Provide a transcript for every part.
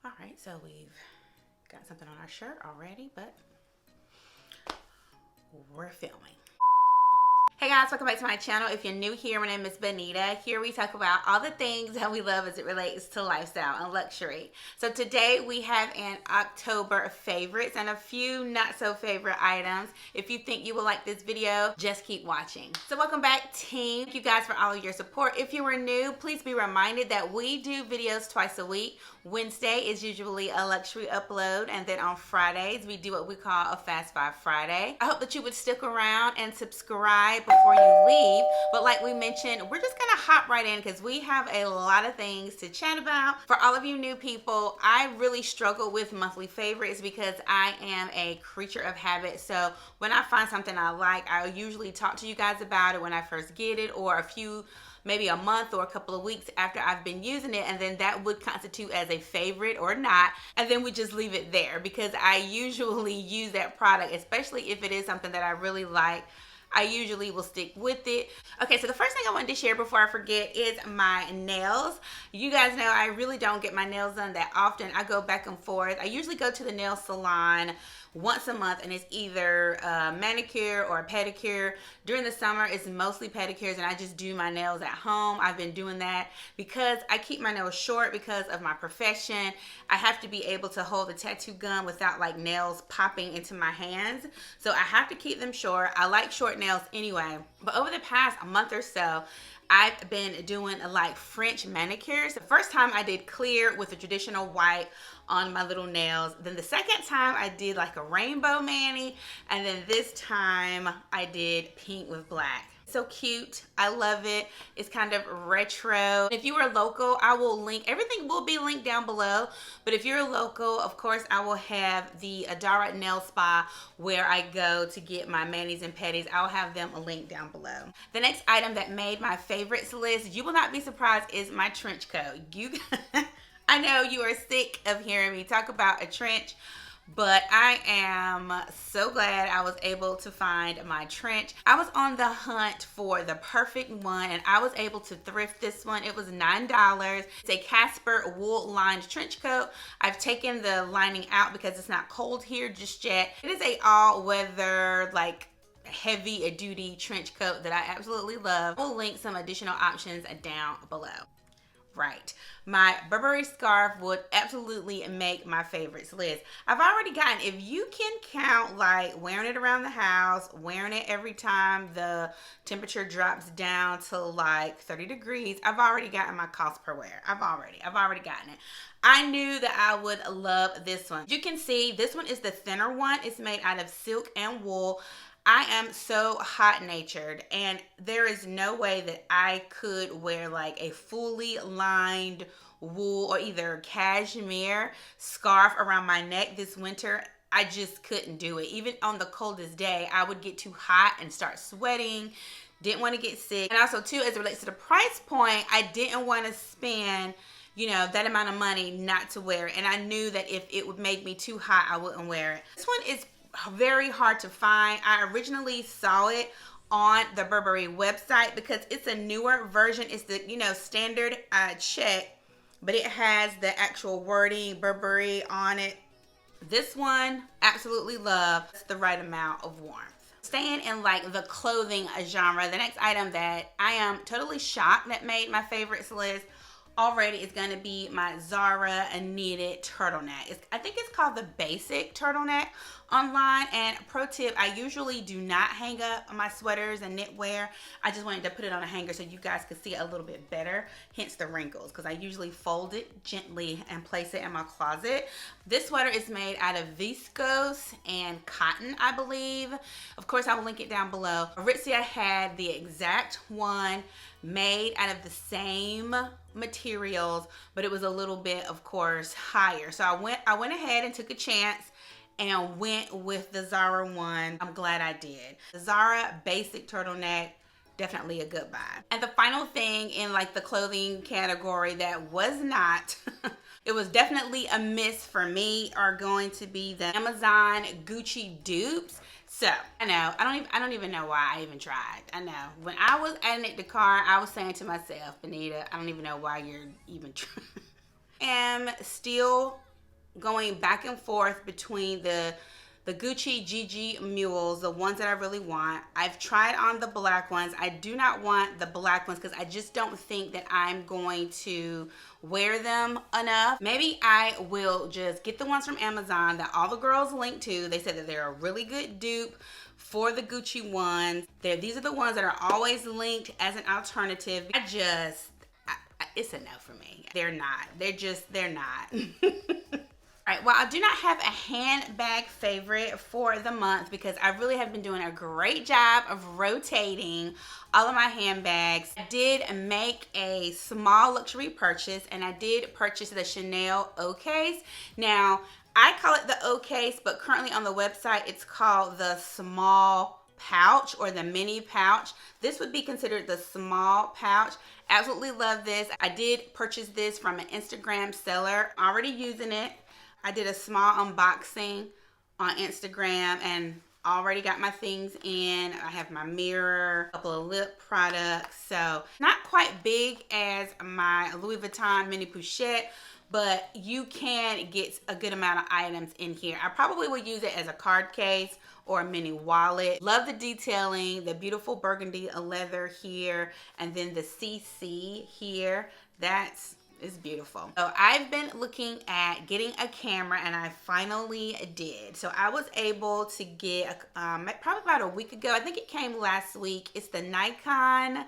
All right, so we've got something on our shirt already, but we're filming. Hey guys, welcome back to my channel. If you're new here, my name is Bonita. Here we talk about all the things that we love as it relates to lifestyle and luxury. So today we have an October favorites and a few not so favorite items. If you think you will like this video, just keep watching. So welcome back, team. Thank you guys for all of your support. If you are new, please be reminded that we do videos twice a week. Wednesday is usually a luxury upload, and then on Fridays we do what we call a Fast Five Friday. I hope that you would stick around and subscribe before you leave, but like we mentioned, we're just gonna hop right in because we have a lot of things to chat about. For all of you new people, I really struggle with monthly favorites because I am a creature of habit. So when I find something I like, I'll usually talk to you guys about it when I first get it, or maybe a month or a couple of weeks after I've been using it, and then that would constitute as a favorite or not, and then we just leave it there because I usually use that product, especially if it is something that I really like. I usually will stick with it. Okay, so the first thing I wanted to share before I forget is my nails. You guys know I really don't get my nails done that often. I go back and forth. I usually go to the nail salon once a month, and it's either a manicure or a pedicure. During the summer, it's mostly pedicures, and I just do my nails at home. I've been doing that because I keep my nails short because of my profession. I have to be able to hold the tattoo gun without like nails popping into my hands. So I have to keep them short. I like short nails anyway. But over the past month or so, I've been doing like French manicures. The first time I did clear with a traditional white on my little nails. Then the second time I did like a rainbow mani. And then this time I did pink with black. So cute. I love it. It's kind of retro. If you are local, I will link, everything will be linked down below. But if you're local, of course, I will have the ADARA nail spa where I go to get my manis and pedis. I'll have them linked down below. The next item that made my favorites list, you will not be surprised, is my trench coat. I know you are sick of hearing me talk about a trench, but I am so glad I was able to find my trench. I was on the hunt for the perfect one, and I was able to thrift this one. It was $9. It's a Casper wool lined trench coat. I've taken the lining out because it's not cold here just yet. It is a all-weather, like, heavy duty trench coat that I absolutely love. We'll link some additional options down below. Right, my Burberry scarf would absolutely make my favorites list. I've already gotten, if you can count like wearing it around the house, wearing it every time the temperature drops down to like 30 degrees, I've already gotten my cost per wear. I've already gotten it. I knew that I would love this one. You can see this one is the thinner one. It's made out of silk and wool. I am so hot-natured, and there is no way that I could wear like a fully lined wool or either cashmere scarf around my neck this winter. I just couldn't do it. Even on the coldest day, I would get too hot and start sweating. Didn't want to get sick. And also too, as it relates to the price point, I didn't want to spend, you know, that amount of money not to wear it. And I knew that if it would make me too hot, I wouldn't wear it. This one is very hard to find. I originally saw it on the Burberry website because it's a newer version. It's the, you know, standard check, but it has the actual wording Burberry on it. This one, absolutely love. It's the right amount of warmth. Staying in like the clothing genre, the next item that I am totally shocked that made my favorites list already is going to be my Zara knitted turtleneck. I think it's called the basic turtleneck online. And pro tip, I usually do not hang up my sweaters and knitwear. I just wanted to put it on a hanger so you guys could see it a little bit better, hence the wrinkles, because I usually fold it gently and place it in my closet. This sweater is made out of viscose and cotton, I believe. Of course, I will link it down below. Aritzia had the exact one made out of the same materials, but it was a little bit, of course, higher. So I went ahead and took a chance and went with the Zara one. I'm glad I did. The Zara basic turtleneck, definitely a good buy. And the final thing in like the clothing category that was not it was definitely a miss for me, are going to be the Amazon Gucci dupes. So I know I don't even know why I even tried. I know when I was adding the car, I was saying to myself, Bonita, I don't even know why you're even trying. Am still going back and forth between the Gucci GG mules, the ones that I really want. I've tried on the black ones. I do not want the black ones because I just don't think that I'm going to wear them enough. Maybe I will just get the ones from Amazon that all the girls link to. They said that they're a really good dupe for the Gucci ones. These are the ones that are always linked as an alternative. It's a no for me. They're not. They're not. All right, well, I do not have a handbag favorite for the month because I really have been doing a great job of rotating all of my handbags. I did make a small luxury purchase, and I did purchase the Chanel OCASE. Now, I call it the OCASE, but currently on the website, it's called the small pouch or the mini pouch. This would be considered the small pouch. Absolutely love this. I did purchase this from an Instagram seller. Already using it. I did a small unboxing on Instagram and already got my things in. I have my mirror, a couple of lip products. So not quite big as my Louis Vuitton mini pochette, but you can get a good amount of items in here. I probably would use it as a card case or a mini wallet. Love the detailing, the beautiful burgundy leather here, and then the CC here. It's beautiful. So I've been looking at getting a camera, and I finally did. So I was able to get probably about a week ago. I think it came last week. It's the Nikon.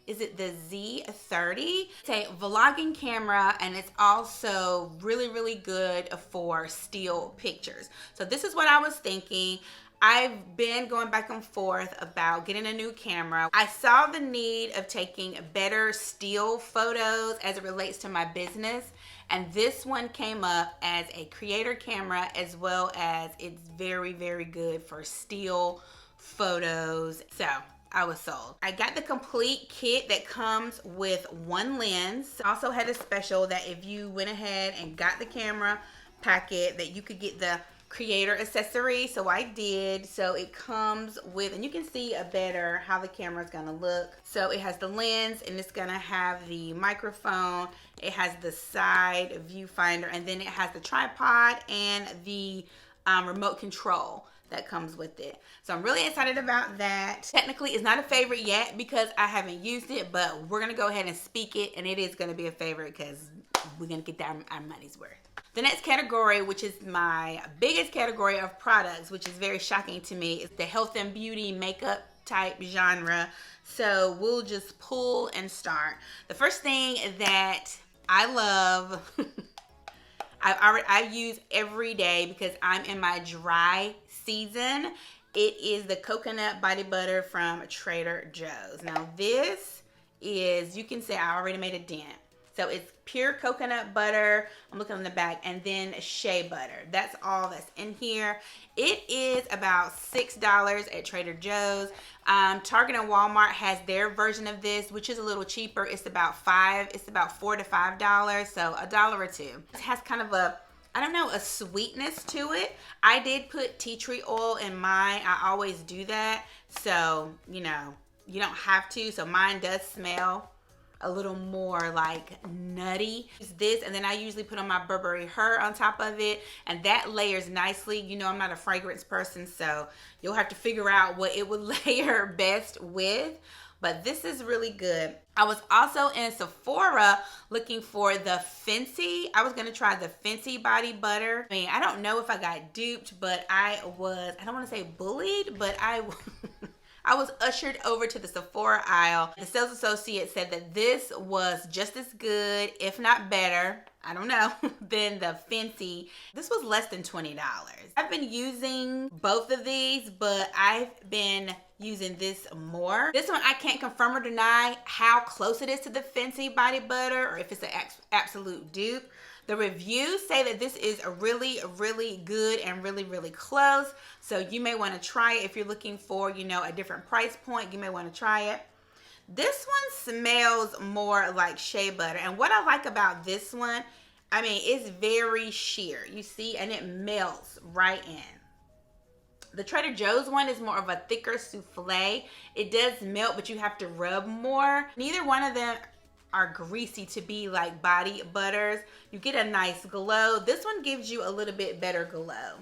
Is it the Z30? It's a vlogging camera, and it's also really, really good for still pictures. So this is what I was thinking. I've been going back and forth about getting a new camera. I saw the need of taking better still photos as it relates to my business, and this one came up as a creator camera, as well as it's very, very good for still photos. So I was sold. I got the complete kit that comes with one lens. Also had a special that if you went ahead and got the camera packet, that you could get the creator accessory. So I did. So it comes with, and you can see a better how the camera is going to look. So it has the lens, and it's going to have the microphone. It has the side viewfinder, and then it has the tripod and the remote control that comes with it. So I'm really excited about that. Technically, it's not a favorite yet because I haven't used it, but we're going to go ahead and speak it, and it is going to be a favorite because we're going to get our money's worth. The next category, which is my biggest category of products, which is very shocking to me, is the health and beauty makeup type genre. So we'll just pull and start. The first thing that I love, I use every day because I'm in my dry season. It is the coconut body butter from Trader Joe's. Now this is, you can say I already made a dent. So it's pure coconut butter. I'm looking on the back, and then shea butter. That's all that's in here. It is about $6 at Trader Joe's. Target and Walmart has their version of this, which is a little cheaper. It's about $4 to $5, so a dollar or two. It has kind of a, I don't know, a sweetness to it. I did put tea tree oil in mine. I always do that. So, you know, you don't have to. So mine does smell a little more like nutty. It's this, and then I usually put on my Burberry Her on top of it, and that layers nicely. You know, I'm not a fragrance person, so you'll have to figure out what it would layer best with, but this is really good. I was also in Sephora looking for the Fenty. I was gonna try the Fenty body butter. I mean, I don't know if I got duped, but I don't want to say bullied, but I was ushered over to the Sephora aisle. The sales associate said that this was just as good, if not better, I don't know, than the Fenty. This was less than $20. I've been using both of these, but I've been using this more. This one, I can't confirm or deny how close it is to the Fenty body butter or if it's an absolute dupe. The reviews say that this is a really, really good and really, really close. So you may want to try it if you're looking for, you know, a different price point. You may want to try it. This one smells more like shea butter. And what I like about this one, I mean, it's very sheer. You see, and it melts right in. The Trader Joe's one is more of a thicker souffle. It does melt, but you have to rub more. Neither one of them are greasy to be like body butters. You get a nice glow. This one gives you a little bit better glow.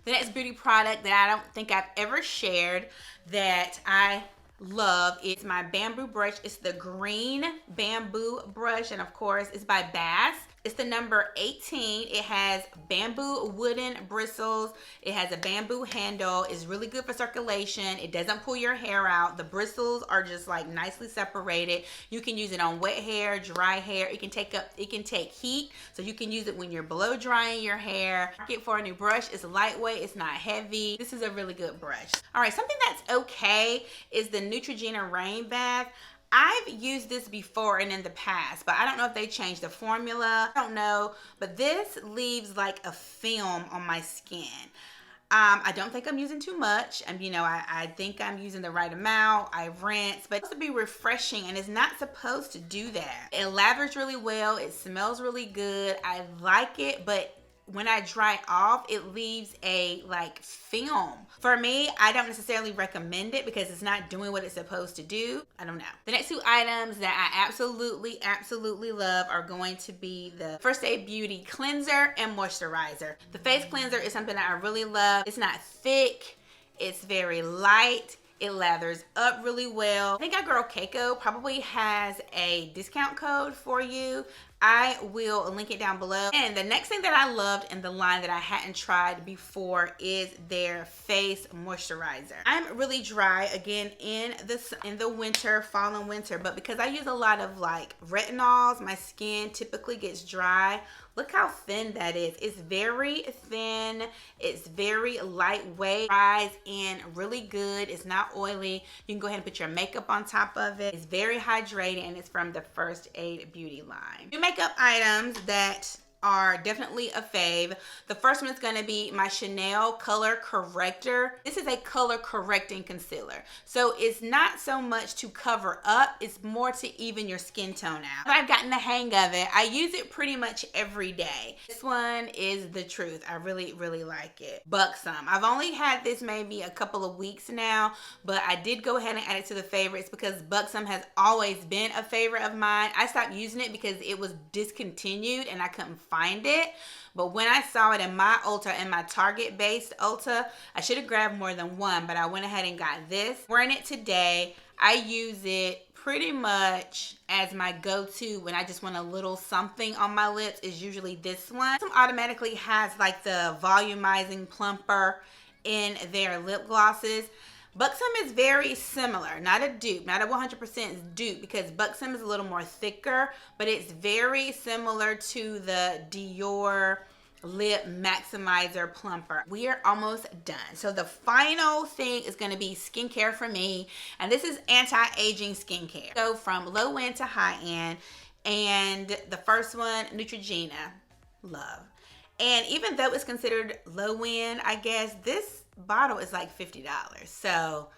The next beauty product that I don't think I've ever shared that I love is my bamboo brush. It's the green bamboo brush, and of course it's by Bass. It's the number 18. It has bamboo wooden bristles. It has a bamboo handle. It's really good for circulation. It doesn't pull your hair out. The bristles are just like nicely separated. You can use it on wet hair, dry hair. It can take heat, so you can use it when you're blow drying your hair. Get for a new brush. It's lightweight. It's not heavy. This is a really good brush. All right, something that's okay is the Neutrogena Rain Bath. I've used this before and in the past, but I don't know if they changed the formula. I don't know, but this leaves like a film on my skin. I don't think I'm using too much. I think I'm using the right amount. I rinse, but it's supposed to be refreshing, and it's not supposed to do that. It lathers really well. It smells really good. I like it, but when I dry off, it leaves a like film. For me, I don't necessarily recommend it because it's not doing what it's supposed to do. I don't know. The next two items that I absolutely love are going to be the First Aid Beauty cleanser and moisturizer. The face cleanser is something that I really love. It's not thick. It's very light. It lathers up really well. I think our girl Keiko probably has a discount code for you. I will link it down below. And the next thing that I loved in the line that I hadn't tried before is their face moisturizer. I'm really dry again in the winter, fall and winter, but because I use a lot of like retinols, my skin typically gets dry. Look how thin that is. It's very thin. It's very lightweight. Dries in really good. It's not oily. You can go ahead and put your makeup on top of it. It's very hydrating, and it's from the First Aid Beauty line. Two makeup items that are definitely a fave. The first one is going to be my Chanel Color Corrector. This is a color correcting concealer. So it's not so much to cover up, it's more to even your skin tone out. I've gotten the hang of it. I use it pretty much every day. This one is the truth. I really like it. BUXOM. I've only had this maybe a couple of weeks now, but I did go ahead and add it to the favorites because BUXOM has always been a favorite of mine. I stopped using it because it was discontinued and I couldn't find it, but when I saw it in my Ulta, in my Target based Ulta, I should have grabbed more than one, but I went ahead and got this. Wearing it today. I use it pretty much as my go-to when I just want a little something on my lips. Is usually this one. Some automatically has like the volumizing plumper in their lip glosses. BUXOM is very similar, not a dupe, not a 100% dupe, because BUXOM is a little more thicker, but it's very similar to the Dior Lip Maximizer Plumper. We are almost done. So the final thing is going to be skincare for me, and this is anti-aging skincare. So from low end to high end, and the first one, Neutrogena, love. And even though it's considered low end, I guess this bottle is like $50. So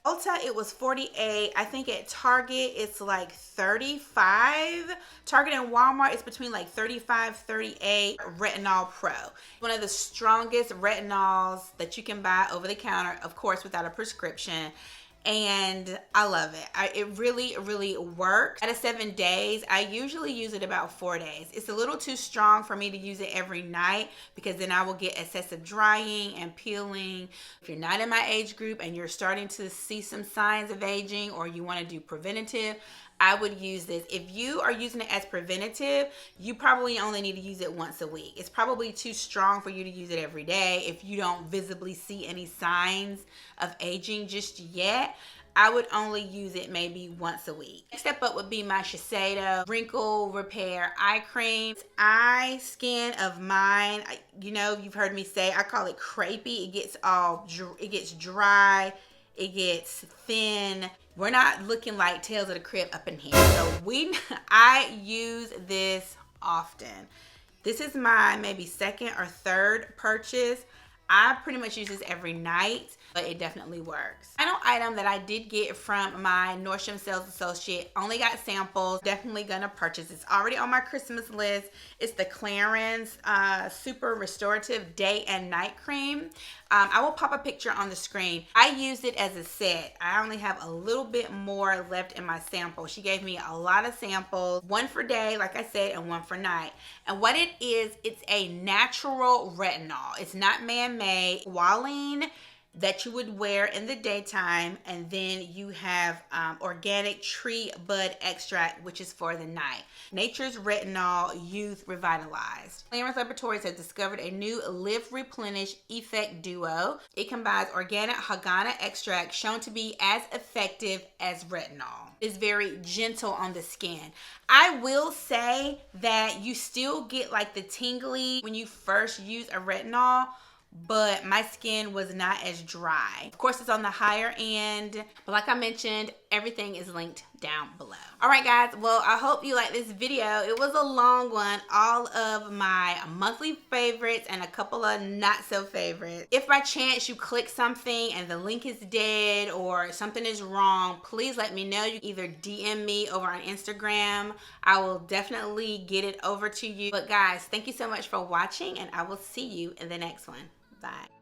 Ulta, it was $48. I think at Target it's like $35. Target and Walmart it's between like $35, $38. Retinol Pro, one of the strongest retinols that you can buy over the counter, of course without a prescription. And I love it. It really works. Out of 7 days, I usually use it about 4 days. It's a little too strong for me to use it every night because then I will get excessive drying and peeling. If you're not in my age group and you're starting to see some signs of aging, or you want to do preventative, I would use this. If you are using it as preventative, you probably only need to use it once a week. It's probably too strong for you to use it every day if you don't visibly see any signs of aging just yet. I would only use it maybe once a week. Next step up would be my Shiseido Wrinkle Repair Eye Cream. Eye skin of mine, you've heard me say, I call it crepey. It gets dry, it gets thin. We're not looking like Tales of the Crypt up in here. So I use this often. This is my maybe second or third purchase. I pretty much use this every night, but it definitely works. Final item that I did get from my Nordstrom sales associate, only got samples, definitely gonna purchase. It's already on my Christmas list. It's the CLARINS Super Restorative Day and Night Cream. I will pop a picture on the screen. I used it as a set. I only have a little bit more left in my sample. She gave me a lot of samples, one for day, like I said, and one for night. And what it is, it's a natural retinol. It's not man-made. Squalene that you would wear in the daytime, and then you have organic tree bud extract, which is for the night. Nature's Retinol Youth Revitalized. CLARINS Laboratories has discovered a new Live Replenish Effect Duo. It combines organic Hagana extract shown to be as effective as retinol. It's very gentle on the skin. I will say that you still get like the tingly when you first use a retinol, but my skin was not as dry. Of course, it's on the higher end, but like I mentioned, everything is linked down below. All right, guys, well, I hope you like this video. It was a long one, all of my monthly favorites and a couple of not so favorites. If by chance you click something and the link is dead or something is wrong, please let me know. You either DM me over on Instagram. I will definitely get it over to you. But guys, thank you so much for watching, and I will see you in the next one. Bye.